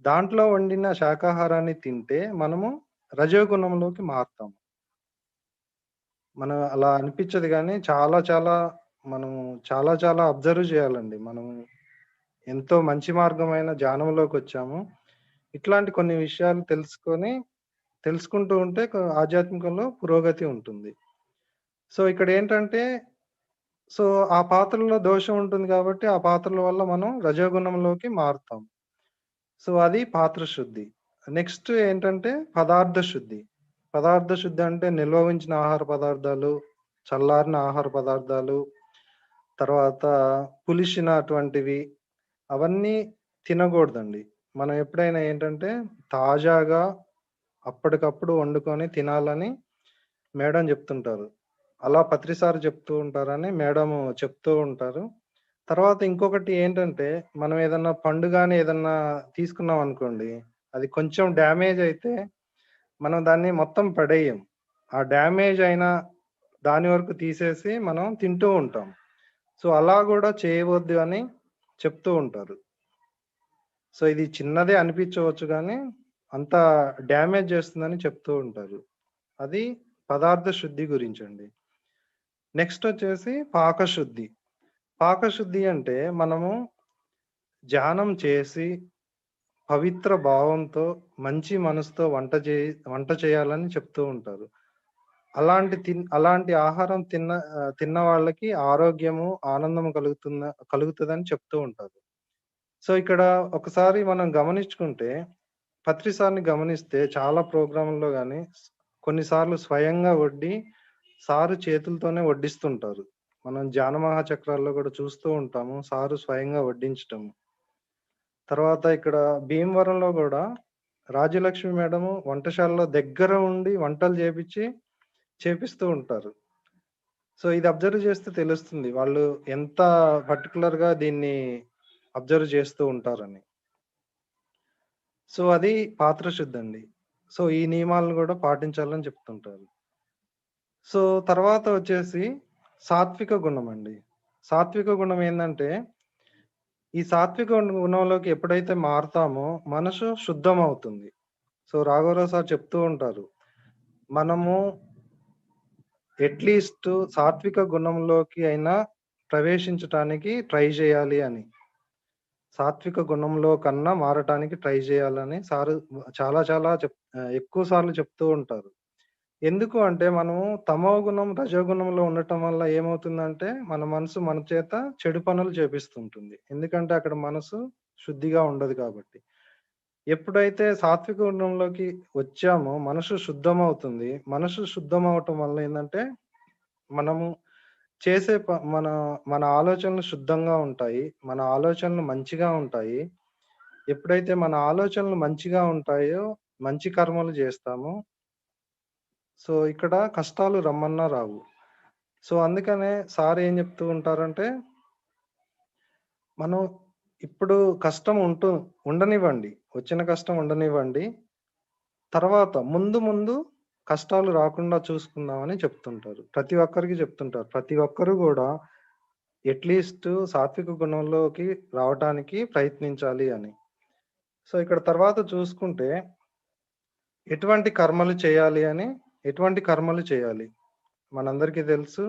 దాంట్లో వండిన శాకాహారాన్ని తింటే మనము రజోగుణంలోకి మారుతాము. మనం అలా అనిపిచ్చదు గానీ చాలా చాలా అబ్జర్వ్ చేయాలండి. మనం ఎంతో మంచి మార్గమైన ధ్యానంలోకొచ్చాము. ఇట్లాంటి కొన్ని విషయాలు తెలుసుకుంటూ ఉంటే ఆధ్యాత్మికంలో పురోగతి ఉంటుంది. సో, ఇక్కడేంటంటే ఆ పాత్రలో దోషం ఉంటుంది కాబట్టి, ఆ పాత్రల వల్ల మనం రజోగుణంలోకి మారుతాం. సో, అది పాత్ర శుద్ధి. నెక్స్ట్ ఏంటంటే పదార్థ శుద్ధి. పదార్థ శుద్ధి అంటే నిల్వ ఉంచిన ఆహార పదార్థాలు, చల్లారిన ఆహార పదార్థాలు, తర్వాత పులిసినటువంటివి అవన్నీ తినగూడదండి. మనం ఎప్పుడైనా ఏంటంటే తాజాగా అప్పటికప్పుడు వండుకొని తినాలని మేడం చెప్తుంటారు. అలా పత్రిసారి చెప్తూ ఉంటారని మేడము చెప్తూ ఉంటారు. తర్వాత ఇంకొకటి ఏంటంటే, మనం ఏదన్నా పండు గాని ఏదన్నా తీసుకున్నాం అనుకోండి, అది కొంచెం డ్యామేజ్ అయితే మనం దాన్ని మొత్తం పడేయం. ఆ డ్యామేజ్ అయిన దాని వరకు తీసేసి మనం తింటూ ఉంటాం. సో, అలా గూడా చేయవద్దు అని చెప్తూ ఉంటారు. సో, ఇది చిన్నదే అనిపించవచ్చు గానీ, అంత డ్యామేజ్ చేస్తుందని చెప్తూ ఉంటారు. అది పదార్థ శుద్ధి గురించండి. నెక్స్టొచ్చేసి పాకశుద్ధి. పాకశుద్ధి అంటే మనము ధ్యానం చేసి, పవిత్ర భావంతో, మంచి మనసుతో వంట చేయాలని చెప్తూ ఉంటారు. అలాంటి ఆహారం తిన్న వాళ్ళకి ఆరోగ్యము, ఆనందము కలుగుతదని చెప్తూ ఉంటారు. సో, ఇక్కడ ఒకసారి మనం గమనించుకుంటే, పత్రిసార్‌ని గమనిస్తే చాలా ప్రోగ్రాముల్లో గాని, కొన్నిసార్లు స్వయంగా సారు చేతులతోనే వడ్డిస్తుంటారు. మనం ధ్యానమహా చక్రాల్లో గూడా చూస్తూ ఉంటాము. సారు స్వయంగా వడ్డించటం. తర్వాత ఇక్కడ భీమవరంలో గూడా రాజ్యలక్ష్మి మేడము వంటశాలలో దగ్గర ఉండి వంటలు చేపిస్తూ ఉంటారు. సో, ఇది అబ్జర్వ్ చేస్తే తెలుస్తుంది. వాళ్ళు ఎంత పర్టిక్యులర్‌గా దీన్ని అబ్జర్వ్ చేస్తూ ఉంటారని. సో, అది పాత్ర శుద్ధండి. సో, ఈ నియమాలను గూడా పాటించాలని చెప్తుంటారు. సో, తర్వాత వచ్చేసి సాత్విక గుణమండి. సాత్విక గుణం ఏందంటే, ఈ సాత్విక గుణంలోకి ఎప్పుడైతే మారతామో మనసు శుద్ధమవుతుంది. సో, రాఘవరావు సార్ చెప్తూ ఉంటారు. మనము అట్‌లీస్ట్ సాత్విక గుణంలోకి అయినా ప్రవేశించటానికి ట్రై జేయాలి అని. సాత్విక గుణంలో కన్నా మారటానికి ట్రై జేయాలని సారు చాలా చాలా ఎక్కువ సార్లు చెప్తూ ఉంటారు. ఎందుకు అంటే మనము తమోగుణం, రజోగుణంలో ఉండటం వల్ల ఏమవుతుందంటే, మన మనసు మన చేత చెడు పనులు చేపిస్తుంటుంది. ఎందుకంటే అక్కడ మనసు శుద్ధిగా ఉండదు కాబట్టి. ఎప్పుడైతే సాత్విక గుణంలోకి వచ్చామో మనసు శుద్ధమవుతుంది. మనసు శుద్ధమవ్వటం వల్ల ఏందంటే, మనము చేసే ప మన మన ఆలోచనలు శుద్ధంగా ఉంటాయి. మన ఆలోచనలు మంచిగా ఉంటాయి. ఎప్పుడైతే మన ఆలోచనలు మంచిగా ఉంటాయో, మంచి కర్మలు జేస్తామో, సో, ఇక్కడ కష్టాలు రమ్మన్నా రావు. సో, అందుకనే సార్ ఏం జెప్తూ ఉంటారంటే, మనం ఇప్పుడు కష్టం ఉండనివ్వండి. వచ్చిన కష్టం ఉండనివ్వండి. తర్వాత ముందు ముందు కష్టాలు రాకుండా చూసుకుందామని చెప్తుంటారు. ప్రతి ఒక్కరికి చెప్తుంటారు. ప్రతి ఒక్కరు గూడా అట్‌లీస్ట్ సాత్విక గుణంలోకి రావటానికి ప్రయత్నించాలి అని. సో, ఇక్కడ తర్వాత చూసుకుంటే ఎటువంటి కర్మలు చేయాలి? మనందరికీ తెలుసు.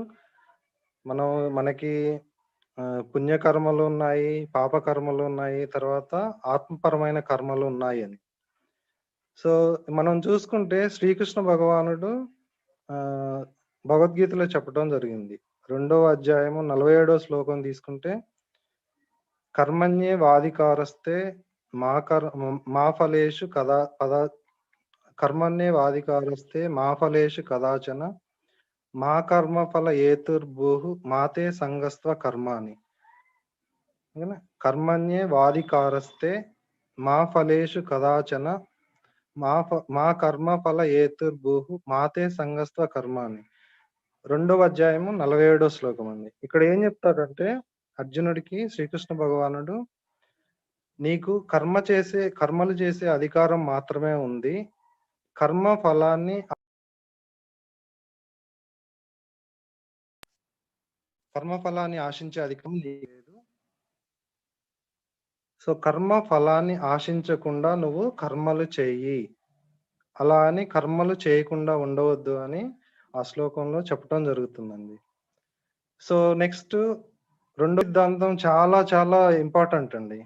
మనం మనకి పుణ్యకర్మలున్నాయి, పాపకర్మలున్నాయి, తర్వాత ఆత్మపరమైన కర్మలున్నాయని. సో, మనం చూసుకుంటే శ్రీకృష్ణ భగవానుడు ఆహ్, భగవద్గీతలో చెప్పడం జరిగింది. రెండవ అధ్యాయము 47వ శ్లోకం తీసుకుంటే, కర్మణ్యేవాధికారస్తే మా ఫలేషు కర్మణ్యేవాధికారస్తే మా ఫలేషు కదాచన మా కర్మఫల హేతుర్భూః మాతే సంగస్త్వ కర్మాణి. ఓకేనా? కర్మణ్యేవాధికారస్తే మా ఫలేషు కదాచన మా కర్మ ఫల హేతుర్భూః మాతే సంగస్త్వ కర్మాణి. రెండవ అధ్యాయము 47వ శ్లోకం అండి. ఇక్కడ ఏం చెప్తాడంటే అర్జునుడికి శ్రీకృష్ణ భగవానుడు, నీకు కర్మలు చేసే అధికారం మాత్రమే ఉంది. కర్మ ఫలాన్ని ఆశించే అధికారం నీకు లేదు. సో, కర్మ ఫలాన్ని ఆశించకుండా నువ్వు కర్మలు చెయ్యి. అలా అని కర్మలు చేయకుండా ఉండవద్దు అని ఆ శ్లోకంలో చెప్పటం జరుగుతుందండి. సో, నెక్స్ట్ రెండో సిద్ధాంతం చాలా చాలా ఇంపార్టెంట్ అండి.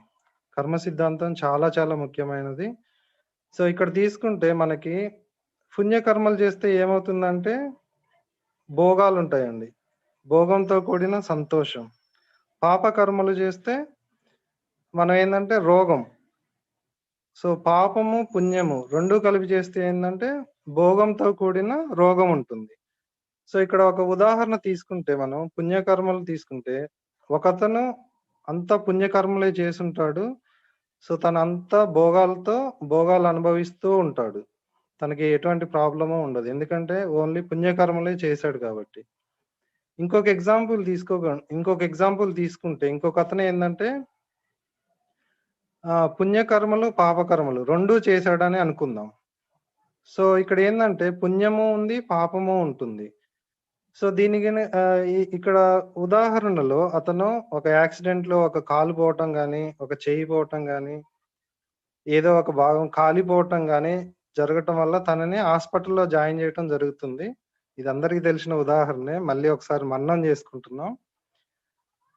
కర్మ సిద్ధాంతం చాలా చాలా ముఖ్యమైనది. సో, ఇక్కడ తీసుకుంటే మనకి పుణ్యకర్మలు చేస్తే ఏమవుతుందంటే భోగాలుంటాయండి. భోగంతో కూడిన సంతోషం. పాపకర్మలు చేస్తే మనం ఏందంటే రోగం. సో, పాపము, పుణ్యము 2 కలిపి చేస్తే ఏందంటే భోగంతో కూడిన రోగం ఉంటుంది. సో, ఇక్కడ ఒక ఉదాహరణ తీసుకుంటే మనం పుణ్యకర్మలు తీసుకుంటే, ఒకతను అంతా పుణ్యకర్మలే చేసుంటాడు. సో, తనంతా భోగాలు అనుభవిస్తూ ఉంటాడు. తనకి ఎటువంటి ప్రాబ్లము ఉండదు. ఎందుకంటే ఓన్లీ పుణ్యకర్మలే చేశాడు కాబట్టి. ఇంకొక ఎగ్జాంపుల్ తీసుకుంటే ఇంకొకతను ఏందంటే పుణ్యకర్మలు, పాపకర్మలు 2 చేశాడని అనుకుందాం. సో ఇక్కడ ఏందంటే పుణ్యము ఉంది, పాపము ఉంటుంది. సో దీనికిని ఇక్కడ ఉదాహరణలో అతను ఒక యాక్సిడెంట్‌లో ఒక కాలు పోవటం గాని, ఒక చెయ్యి పోవటం గాని, ఏదో ఒక భాగం కాలిపోవటం గాని జరగటం వల్ల తనని హాస్పిటల్‌లో జాయిన్ చేయటం జరుగుతుంది. ఇది అందరికి తెలిసిన ఉదాహరణే. మళ్ళీ ఒకసారి మననం చేసుకుంటున్నాం.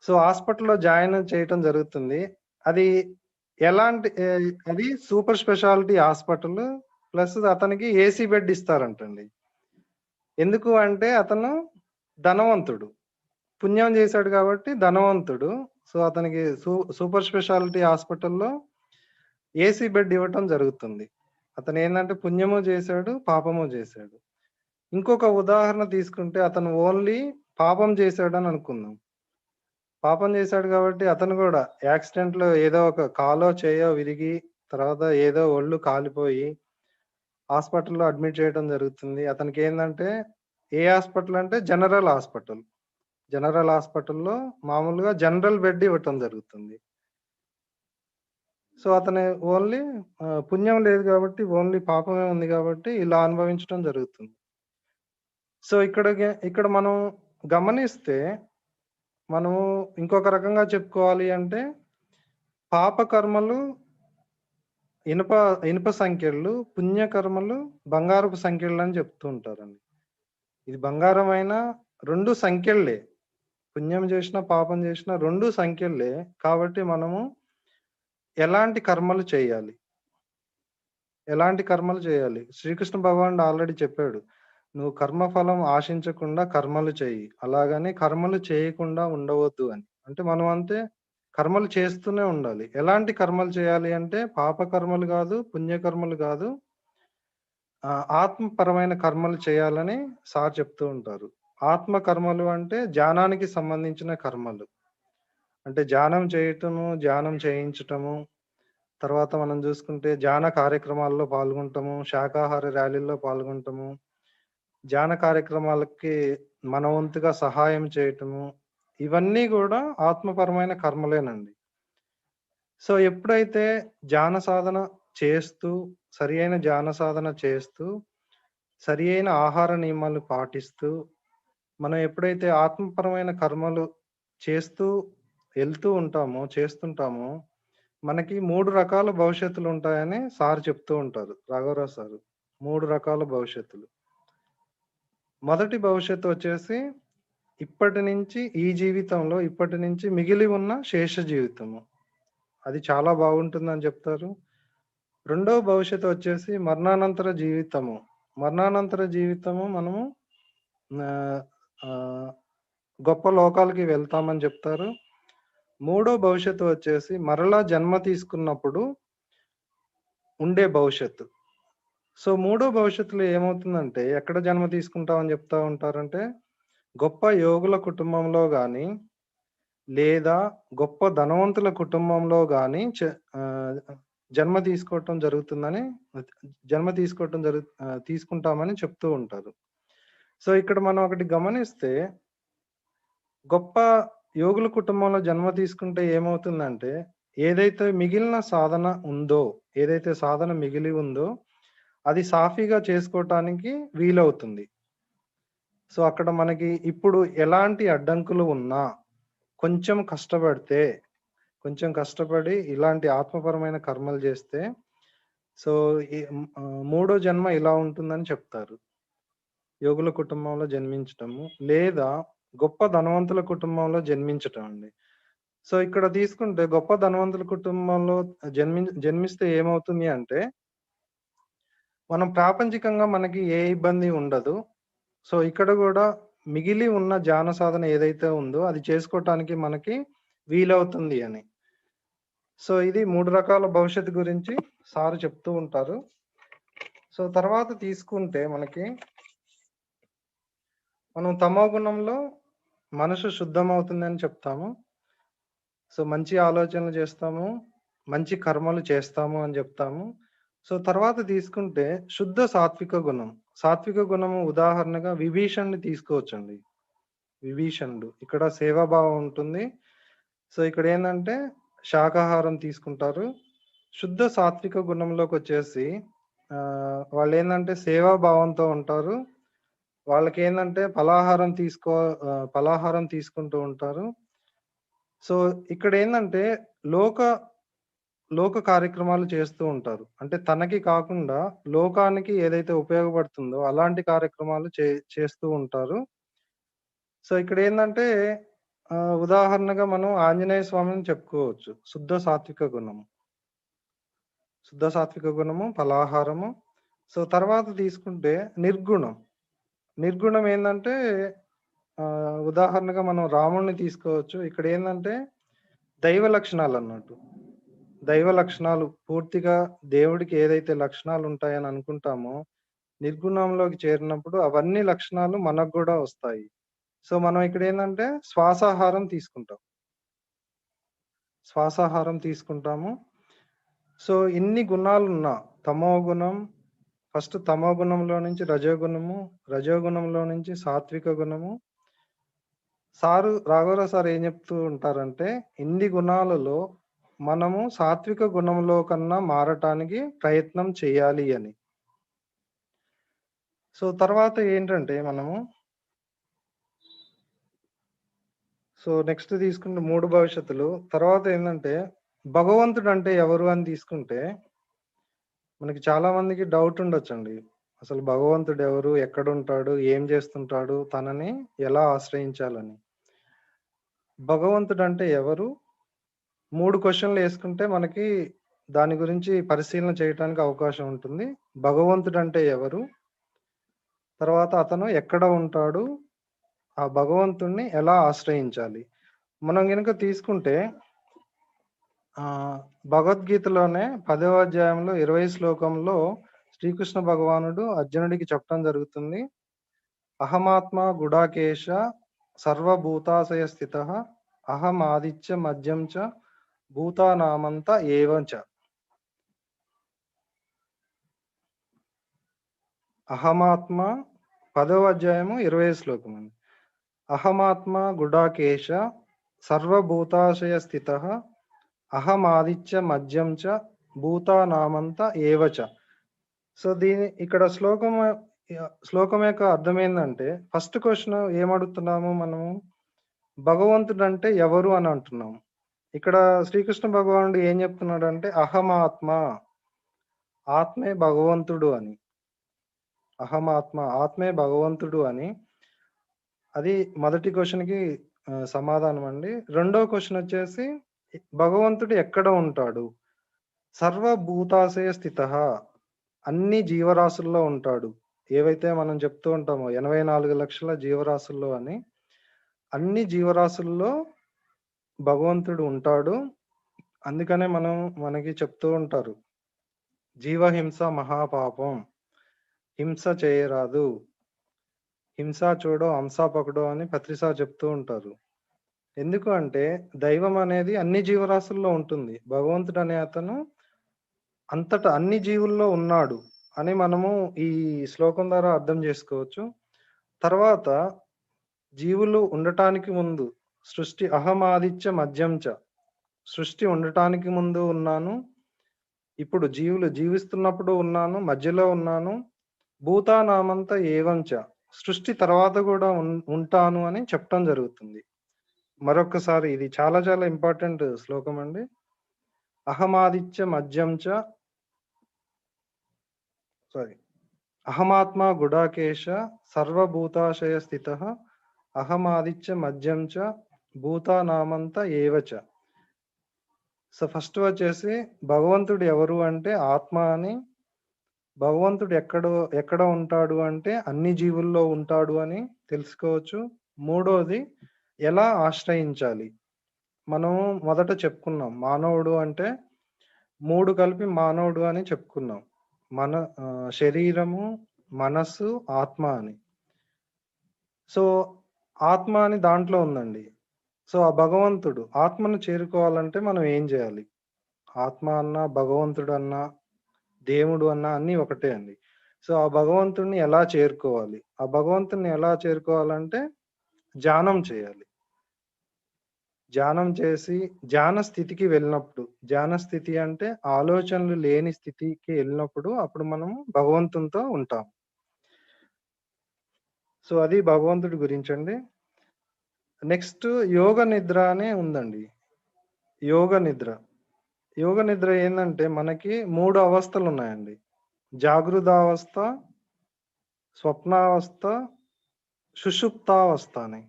సో హాస్పిటల్‌లో జాయిన్ చేయటం జరుగుతుంది. అది ఎలాంటి అది సూపర్ స్పెషాలిటీ హాస్పిటల్. ప్లస్ అతనికి ఏసీ బెడ్ ఇస్తారంటండి. ఎందుకు అంటే అతను ధనవంతుడు. పుణ్యం చేశాడు కాబట్టి ధనవంతుడు. సో అతనికి సూపర్ స్పెషాలిటీ హాస్పిటల్‌లో ఏసీ బెడ్ ఇవ్వటం జరుగుతుంది. అతనేందంటే పుణ్యము చేశాడు, పాపము చేశాడు. ఇంకొక ఉదాహరణ తీసుకుంటే అతను ఓన్లీ పాపం చేశాడని అనుకుందాం. పాపం చేశాడు కాబట్టి అతను గూడా యాక్సిడెంట్‌లో ఏదో ఒక కాలో, చెయ్యో విరిగి తర్వాత ఏదో ఒళ్ళు కాలిపోయి హాస్పిటల్‌లో అడ్మిట్ చేయడం జరుగుతుంది. అతనికేందంటే ఏ హాస్పిటల్ అంటే జనరల్ హాస్పిటల్. జనరల్ హాస్పిటల్‌లో మామూలుగా జనరల్ బెడ్ ఇవ్వటం జరుగుతుంది. సో అతను ఓన్లీ పుణ్యం లేదు గాబట్టి ఓన్లీ పాపమే ఉంది గాబట్టి ఇలా అనుభవించటం జరుగుతుంది. సో ఇక్కడ మనం గమనిస్తే మనము ఇంకొక రకంగా చెప్పుకోవాలి అంటే పాప కర్మలు ఇనుప ఇనుప సంకెళ్ళు, పుణ్యకర్మలు బంగారపు సంకెళ్ళని చెప్తూ ఉంటారండి. ఇది బంగారమైన 2 సంకెళ్ళే. పుణ్యం చేసినా, పాపం చేసినా 2 సంకెళ్ళే. కాబట్టి మనము ఎలాంటి కర్మలు చేయాలి? ఎలాంటి కర్మలు చేయాలి? శ్రీకృష్ణ భగవానుడు ఆల్రెడీ చెప్పాడు. నువ్వు కర్మఫలం ఆశించకుండా కర్మలు చెయ్యి. అలాగని కర్మలు చేయకుండా ఉండవద్దు అని. అంటే మనం అంతే కర్మలు చేస్తూనే ఉండాలి. ఎలాంటి కర్మలు చేయాలి అంటే పాప కర్మలు గాదు, పుణ్యకర్మలు గాదు. ఆత్మపరమైన కర్మలు చేయాలని సార్ చెప్తూ ఉంటారు. ఆత్మ కర్మలు అంటే ధ్యానానికి సంబంధించిన కర్మలు. అంటే ధ్యానం చేయటము, ధ్యానం చేయించటము, తర్వాత మనం జూసుకుంటే ధ్యాన కార్యక్రమాల్లో పాల్గొంటము, శాకాహార ర్యాలీల్లో పాల్గొంటము, ధ్యాన కార్యక్రమాలకి మన వంతుగా సహాయం చేయటము, ఇవన్నీ గూడా ఆత్మపరమైన కర్మలేనండి. సో ఎప్పుడైతే ధ్యాన సాధన చేస్తూ, సరియైన ధ్యాన సాధన చేస్తూ, సరియైన ఆహార నియమాలు పాటిస్తూ, మనం ఎప్పుడైతే ఆత్మపరమైన కర్మలు చేస్తూ ఎళ్తూ ఉంటామో, చేస్తుంటామో, మనకి 3 రకాల భవిష్యత్తులుంటాయని సార్ చెప్తూ ఉంటారు. రాఘవరావు సారు. 3 రకాల భవిష్యత్తులు. మొదటి భవిష్యత్తు వచ్చేసి ఇప్పటి నుంచి ఈ జీవితంలో ఇప్పటి నుంచి మిగిలి ఉన్న శేష జీవితము. అది చాలా బాగుంటుందని చెప్తారు. రెండవ భవిష్యత్తు వచ్చేసి మరణానంతర జీవితము. మరణానంతర జీవితము మనము ఆహ్, ఆహ్, గొప్ప లోకాలకి వెళ్తామని చెప్తారు. మూడో భవిష్యత్తు వచ్చేసి మరలా జన్మ తీసుకున్నప్పుడు ఉండే భవిష్యత్తు. సో, మూడో భవిష్యత్తులో ఏమవుతుందంటే ఎక్కడ జన్మ తీసుకుంటామని చెప్తా ఉంటారంటే, గొప్ప యోగుల కుటుంబంలో గాని, లేదా గొప్ప ధనవంతుల కుటుంబంలో గాని ఆహ్, జన్మ తీసుకోవటం జరుగుతుందని తీసుకుంటామని చెప్తూ ఉంటారు. సో, ఇక్కడ మనం ఒకటి గమనిస్తే గొప్ప యోగుల కుటుంబంలో జన్మ తీసుకుంటే ఏమవుతుందంటే, ఏదైతే మిగిలిన సాధన ఉందో, ఏదైతే సాధన మిగిలి ఉందో, అది సాఫీగా చేసుకోటానికి వీలవుతుంది. సో, అక్కడ మనకి ఇప్పుడు ఎలాంటి అడ్డంకులు ఉన్నా, కొంచెం కష్టపడితే, కొంచెం కష్టపడి ఇలాంటి ఆత్మపరమైన కర్మలు జేస్తే, సో, మూడో జన్మ ఇలా ఉంటుందని చెప్తారు. యోగుల కుటుంబంలో జన్మించటము, లేదా గొప్ప ధనవంతుల కుటుంబంలో జన్మించటం అండి. సో, ఇక్కడ తీసుకుంటే గొప్ప ధనవంతుల కుటుంబంలో జన్మిస్తే ఏమవుతుంది అంటే, మనం ప్రాపంచికంగా మనకి ఏ ఇబ్బంది ఉండదు. సో, ఇక్కడ గూడా మిగిలి ఉన్న ధ్యాన సాధన ఏదైతే ఉందో అది చేసుకోటానికి మనకి వీలవుతుంది అని. సో, ఇది 3 రకాల భవిష్యత్తు గురించి సారు చెప్తూ ఉంటారు. సో, తర్వాత తీసుకుంటే మనం తమో గుణంలో మనసు శుద్ధమవుతుందని చెప్తాము. సో, మంచి ఆలోచనలు చేస్తాము. మంచి కర్మలు చేస్తాము అని జెప్తాము. సో, తర్వాత తీసుకుంటే శుద్ధ సాత్విక గుణం. సాత్విక గుణము ఉదాహరణగా విభీషణ్‌ని తీసుకోవచ్చండి. విభీషణుడు. ఇక్కడ సేవాభావం ఉంటుంది. సో, ఇక్కడేందంటే శాకాహారం తీసుకుంటారు. శుద్ధ సాత్విక గుణంలోకొచ్చేసి వాళ్ళేందంటే సేవాభావంతో ఉంటారు. వాళ్ళకేందంటే పలాహారం తీసుకుంటూ ఉంటారు. సో, ఇక్కడేందంటే లోక లోక కార్యక్రమాలు చేస్తూ ఉంటారు. అంటే తనకి కాకుండా లోకానికి ఏదైతే ఉపయోగపడుతుందో అలాంటి కార్యక్రమాలు చేస్తూ ఉంటారు. సో, ఇక్కడేందంటే ఉదాహరణగా మనం ఆంజనేయ స్వామిని చెప్పుకోవచ్చు. శుద్ధ సాత్విక గుణము, ఫలాహారము. సో, తర్వాత తీసుకుంటే నిర్గుణం. నిర్గుణం ఏందంటే ఉదాహరణగా మనం రాముడిని తీసుకోవచ్చు. ఇక్కడేందంటే దైవ లక్షణాలన్నట్టు. దైవ లక్షణాలు పూర్తిగా దేవుడికి ఏదైతే లక్షణాలుంటాయని అనుకుంటామో, నిర్గుణంలోకి చేరినప్పుడు అవన్నీ లక్షణాలు మనకు గూడా వస్తాయి. సో, మనం ఇక్కడేందంటే శ్వాసాహారం తీసుకుంటాము. సో, ఇన్ని గుణాలున్నా తమో గుణం ఫస్ట్ తమో గుణంలో నుంచి రజోగుణము, రజోగుణంలో నుంచి సాత్విక గుణము. రాఘవరావు సార్ ఏం చెప్తూ ఉంటారంటే, ఇన్ని గుణాలలో మనము సాత్విక గుణంలో కన్నా మారటానికి ప్రయత్నం చేయాలి అని. సో, తర్వాత ఏంటంటే నెక్స్ట్ తీసుకుంటే 3 భవిష్యత్తులు. తర్వాత ఏందంటే, భగవంతుడంటే ఎవరు అని తీసుకుంటే, మనకి చాలా మందికి డౌట్ ఉండొచ్చండి. అసలు భగవంతుడెవరు? ఎక్కడుంటాడు? ఏం చేస్తుంటాడు? తనని ఎలా ఆశ్రయించాలని. భగవంతుడంటే ఎవరు? 3 క్వెషన్‌లేసుకుంటే మనకి దాని గురించి పరిశీలన చేయటానికి అవకాశం ఉంటుంది. భగవంతుడంటే ఎవరు? తర్వాత అతను ఎక్కడ ఉంటాడు? ఆ భగవంతుడిని ఎలా ఆశ్రయించాలి? మనం గనుక తీసుకుంటే భగవద్గీతలోనే 10వ అధ్యాయంలో 20 శ్లోకంలో శ్రీకృష్ణ భగవానుడు అర్జునుడికి చెప్పడం జరుగుతుంది. అహమాత్మ గుడాకేశ సర్వభూతాశయ స్థితః అహం ఆదిత్య మధ్యం చ భూతానామంత ఏవం చ. అహమాత్మ 10వ అధ్యాయము 20 శ్లోకం అండి. అహమాత్మ గుడాకేశ సర్వభూతాశయ స్థితః అహం ఆదిత్య మధ్యం చ భూతానామంత ఏవ చ. సో, ఇక్కడ శ్లోకం యొక్క అర్థం ఏందంటే, ఫస్ట్ క్వెషన్ ఏమడుగుతున్నాము మనము? భగవంతుడంటే ఎవరు అని అంటున్నాము. ఇక్కడ శ్రీకృష్ణ భగవానుడు ఏం చెప్తున్నాడంటే, అహమాత్మ, ఆత్మే భగవంతుడు అని. అహమాత్మ, ఆత్మే భగవంతుడు అని. అది మొదటి క్వెషన్‌కి సమాధానం అండి. రెండో క్వెషన్ వచ్చేసి, భగవంతుడు ఎక్కడ ఉంటాడు? సర్వభూతాశయ స్థితః, అన్ని జీవరాశుల్లో ఉంటాడు. ఏవైతే మనం చెప్తూ ఉంటామో 84 లక్షల జీవరాశుల్లో అని. అన్ని జీవరాశుల్లో భగవంతుడు ఉంటాడు. అందుకనే మనకి చెప్తూ ఉంటారు. జీవహింస మహాపాపం. హింస చేయరాదు. హింస చూడో హంస పకడో అని పత్రిసార్ చెప్తూ ఉంటారు. ఎందుకు అంటే దైవం అనేది అన్ని జీవరాశుల్లో ఉంటుంది. భగవంతుడు అనే అతను అంతటా అన్ని జీవుల్లో ఉన్నాడు అని మనము ఈ శ్లోకం ద్వారా అర్థం చేసుకోవచ్చు. తర్వాత జీవులు ఉండటానికి ముందు సృష్టి అహమాదిత్య మధ్యం చ. సృష్టి ఉండటానికి ముందు ఉన్నాను. ఇప్పుడు జీవులు జీవిస్తున్నప్పుడు ఉన్నాను. మధ్యలో ఉన్నాను. భూతానామంత ఏవం చ. సృష్టి తర్వాత కూడా ఉంటాను అని చెప్పటం జరుగుతుంది. మరొక్కసారి ఇది చాలా చాలా ఇంపార్టెంట్ శ్లోకం అండి. అహమాదిత్య మధ్యం చ అహమాత్మ గుడాకేశ సర్వభూతాశయ స్థితః అహమాదిత్య మధ్యం చ భూతానామంత ఏవ చ. సో, ఫస్ట్ వచ్చేసి భగవంతుడు ఎవరు అంటే ఆత్మ అని. భగవంతుడు ఎక్కడ ఉంటాడు అంటే అన్ని జీవుల్లో ఉంటాడు అని తెలుసుకోవచ్చు. మూడోది ఎలా ఆశ్రయించాలి? మనం మొదట చెప్పుకున్నాం. మానవుడు అంటే 3 కలిపి మానవుడు అని చెప్పుకున్నాం. శరీరము, మనస్సు, ఆత్మ అని. సో, ఆత్మ అని దాంట్లో ఉందండి. సో, ఆ భగవంతుడు ఆత్మను చేరుకోవాలంటే మనం ఏం చేయాలి? ఆత్మ అన్నా, భగవంతుడు అన్నా, దేవుడు అన్నా అన్నీ ఒకటే అండి. సో, ఆ భగవంతుడిని ఎలా చేరుకోవాలి? ఆ భగవంతుడిని ఎలా చేరుకోవాలంటే ధ్యానం చేయాలి. ధ్యానం చేసి ధ్యాన స్థితికి వెళ్ళినప్పుడు, ధ్యాన స్థితి అంటే ఆలోచనలు లేని స్థితికి వెళ్ళినప్పుడు అప్పుడు మనము భగవంతునితో ఉంటాం. సో, అది భగవంతుడి గురించండి. నెక్స్ట్ యోగ నిద్ర అనే ఉందండి. యోగ నిద్ర. యోగ నిద్ర ఏందంటే మనకి 3 అవస్థలున్నాయండి. జాగృతావస్థ, స్వప్నావస్థ, సుషుప్తావస్థ అని.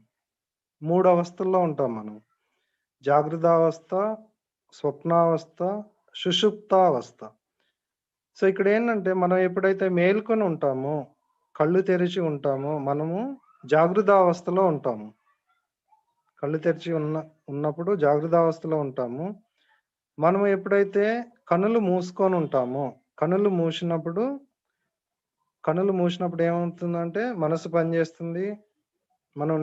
3 అవస్థల్లో ఉంటాం మనం. జాగృతావస్థ, స్వప్నావస్థ, సుషుప్తావస్థ. సో, ఇక్కడేంటంటే మనం ఎప్పుడైతే మేల్కొని ఉంటామో, కళ్ళు తెరిచి ఉంటామో, మనము జాగృతావస్థలో ఉంటాము. కళ్ళు తెరిచి ఉన్నప్పుడు జాగృతావస్థలో ఉంటాము. మనము ఎప్పుడైతే కనులు మూసుకొని ఉంటామో, కనులు మూసినప్పుడు ఏమవుతుందంటే మనసు పనిచేస్తుంది. మనం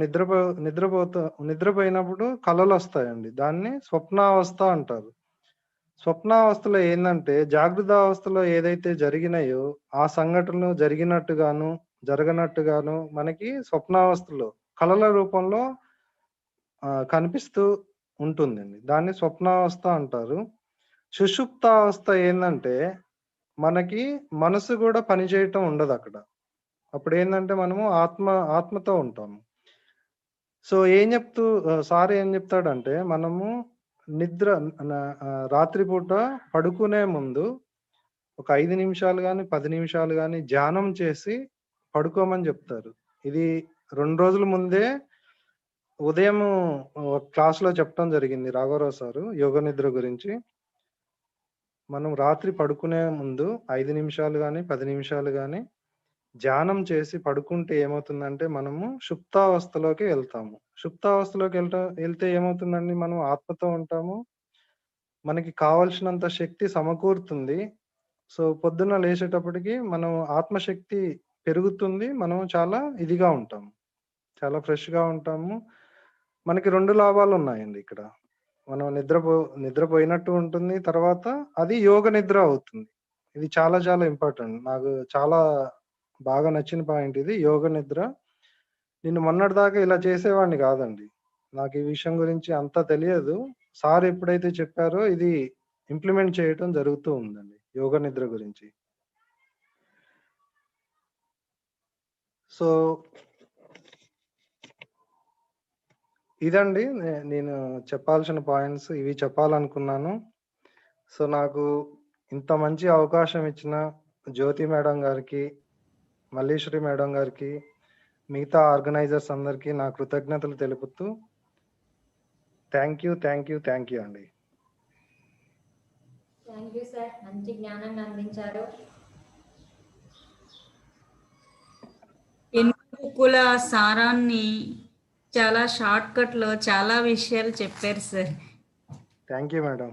నిద్రపోయినప్పుడు కలలొస్తాయండి. దాన్ని స్వప్నావస్థ అంటారు. స్వప్నావస్థలో ఏందంటే జాగృతావస్థలో ఏదైతే జరిగినాయో ఆ సంఘటనలు జరిగినట్టుగాను, జరగనట్టుగాను మనకి స్వప్నావస్థలో కలల రూపంలో కనిపిస్తూ ఉంటుందండి. దాన్ని స్వప్నావస్థ అంటారు. సుషుప్తావస్థ ఏందంటే మనకి మనసు గూడా పనిచేయటం ఉండదక్కడ. అప్పుడేందంటే మనము ఆత్మతో ఉంటాము. సో, సార్ ఏం జెప్తాడంటే మనము రాత్రిపూట పడుకునే ముందు ఒక 5 నిమిషాలు గాని, 10 నిమిషాలు గాని ధ్యానం చేసి పడుకోమని జెప్తారు. ఇది 2 రోజుల ముందే ఉదయము క్లాస్‌లో చెప్పడం జరిగింది రాఘవరావు సారు యోగ నిద్ర గురించి. మనం రాత్రి పడుకునే ముందు 5 నిమిషాలు గాని, 10 నిమిషాలు గాని ధ్యానం చేసి పడుకుంటే ఏమవుతుందంటే మనము సుప్తావస్థలోకి వెళ్తాము. సుప్తావస్థలోకి ఎళ్తే ఏమవుతుందండి మనం ఆత్మతో ఉంటాము. మనకి కావాల్సినంత శక్తి సమకూరుతుంది. సో, పొద్దున్న లేచేటప్పటికి మనం ఆత్మశక్తి పెరుగుతుంది. మనం చాలా ఇదిగా ఉంటాము. చాలా ఫ్రెష్‌గా ఉంటాము. మనకి 2 లాభాలున్నాయండి ఇక్కడ. మనం నిద్రపోయినట్టు ఉంటుంది. తర్వాత అది యోగ నిద్ర అవుతుంది. ఇది చాలా చాలా ఇంపార్టెంట్. నాకు చాలా బాగా నచ్చిన పాయింట్ ఇది. యోగ నిద్ర. నేను మొన్నటిదాకా ఇలా చేసేవాడిని గాదండి. నాకు ఈ విషయం గురించి అంత తెలియదు. సార్ ఎప్పుడైతే చెప్పారో ఇది ఇంప్లిమెంట్ చేయటం జరుగుతూ ఉందండి. యోగ నిద్ర గురించి. సో, ఇదండి నేను చెప్పాల్సిన పాయింట్స్ ఇవి చెప్పాలనుకున్నాను. సో, నాకు ఇంత మంచి అవకాశం ఇచ్చిన జ్యోతి మేడం గారికి, మల్లీశ్వరి మేడం గారికి, మిగతా ఆర్గనైజర్స్ అందరికీ నా కృతజ్ఞతలు తెలుపుతూ థ్యాంక్ యూ అండి. Thank you sir. మంచి జ్ఞానాన్ని అందించారు. ఎన్ని బుక్కుల సారాన్ని చాలా షార్ట్‌కట్‌లో చాలా విషయాలు చెప్పారు సార్. Thank you madam.